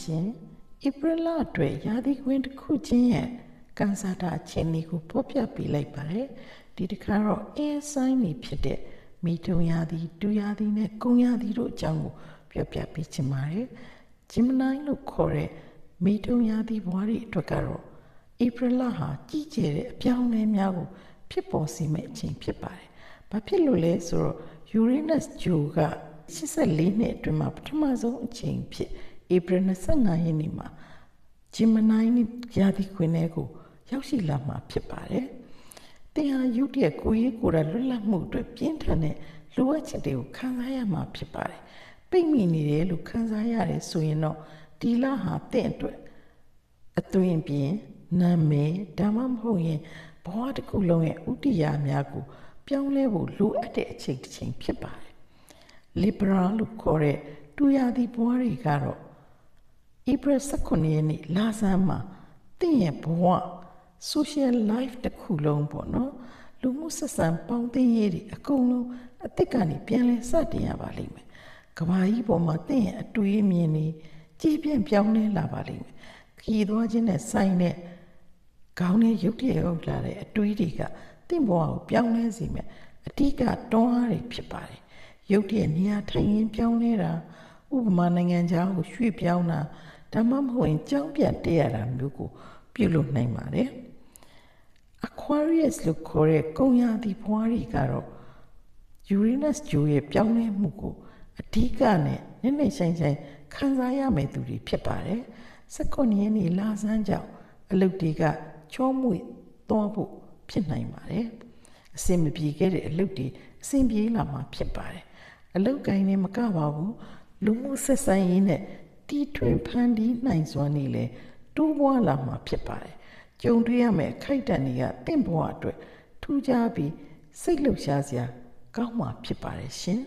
ရှင်ဧပြီလအတွက်ရာသီကွင်းတစ်ခုချင်းရဲ့ကန်ဆာတာအခြေအနေကိုဖော်ပြပေးလိုက်ပါတယ်ဒီတစ်ခါတော့အင်းဆိုင်နေဖြစ်တဲ့မီထုံရာသီတူရာသီနဲ့ကုံရာသီတို့အကြောင်းကိုပြောပြပေးချင်ပါတယ်ဂျင်မနိုင်းလို့ခေါ်တဲ့မီထုံရာသီဘွားတွေအတွက်ကတော့ဧပြီလဟာကြီးကျယ်တဲ့အပြောင်းအလဲများကိုဖြစ်ပေါ်စေမယ့်အချိန်ဖြစ်ပါတယ်ဘာဖြစ်လို့လဲဆိုတော့ Uranus ဂျိုက84နှစ်အတွင်းမှာပထမဆုံးအချိန်ဖြစ်ဧပြီ25ရက်နေ့မှာဂျင်မနိုင်းရာသီခွင်ထဲကိုရောက်ရှိလာမှာဖြစ်ပါတယ်။တင်ဟာရုပ်ရဲ့ကိုယ်ရေးကိုယ်တာလွတ်လပ်မှုအတွက်ပြင်းထန်တဲ့လိုအပ်ချက်တွေကိုခံစားရမှာဖြစ်ပါတယ်။ပိတ်မိနေတယ်လို့ခံစားရတယ်ဆိုရင်တော့ဒီလဟာတင့်အတွက်အသွင်ပြင်နာမည်ဒါမှမဟုတ်ရင်ဘဝတစ်ခုလုံးရဲ့ဥတီယာများကိုပြောင်းလဲဖို့လိုအပ်တဲ့အချိန်တစ်ချိန်ဖြစ်ပါတယ်။ Libra လို့ခေါ်တဲ့တူရာသီဘဝတွေကတော့ဧပြီ19ရက်နေ့လဆန်းမှာတင့်ရဲ့ဘဝ social life တစ်ခုလုံးပေါ့နော်လူမှုဆက်ဆံပေါင်းသင်းရေးတွေအကုန်လုံးအသစ်ကနေပြန်လဲစတင်ရပါလိမ့်မယ်ကဘာကြီးပေါ်မှာတင့်ရဲ့အတွေ့အမြင်တွေကြည်ပြန့်ပြောင်းလဲလာပါလိမ့်မယ်ခရီးသွားခြင်းနဲ့ဆိုင်တဲ့ခေါင်းနဲ့ရုပ်တရက်ရောက်လာတဲ့အတွေ့အတွေကတင့်ဘဝကိုပြောင်းလဲစေမယ်အဓိကတွန်းအားတွေဖြစ်ပါတယ်ရုပ်တရက်နေရာထိုင်ရင်းပြောင်းလဲတာဥပမာနိုင်ငံခြားကိုရွှေ့ပြောင်းတာဒါမှမဟုတ်ရင်ကြောင်းပြန်တက်ရတာမျိုးကိုပြုလုပ်နိုင်ပါတယ် Aquarius လို့ခေါ်တဲ့ကုံရာသီဘွားတွေကတော့ Uranus ဂျိုရဲ့ပြောင်းလဲမှုကိုအဓိကနဲ့နည်းနည်းဆိုင်ဆိုင်ခံစားရမယ့်သူတွေဖြစ်ပါတယ်19ရက်နေ့လဆန်းကြောင့်အလုပ်တွေကချောမွေ့သွားဖို့ဖြစ်နိုင်ပါတယ်အဆင်မပြေခဲ့တဲ့အလုပ်တွေအဆင်ပြေလာမှာဖြစ်ပါတယ်အလုပ်ကိုင်းနဲ့မကပါဘူးလူမှုဆက်ဆံရေးနဲ့တီထွင်ဖန်တီးနိုင်စွမ်းနေလေတိုးပွားလာမှာဖြစ်ပါတယ်ကြုံတွေ့ရမယ့်အခိုက်အတန့်တွေကတင့်ဘဝအတွက်ထူးခြားပြီးစိတ်လှုပ်ရှားစရာကောင်းမှာဖြစ်ပါတယ်ရှင်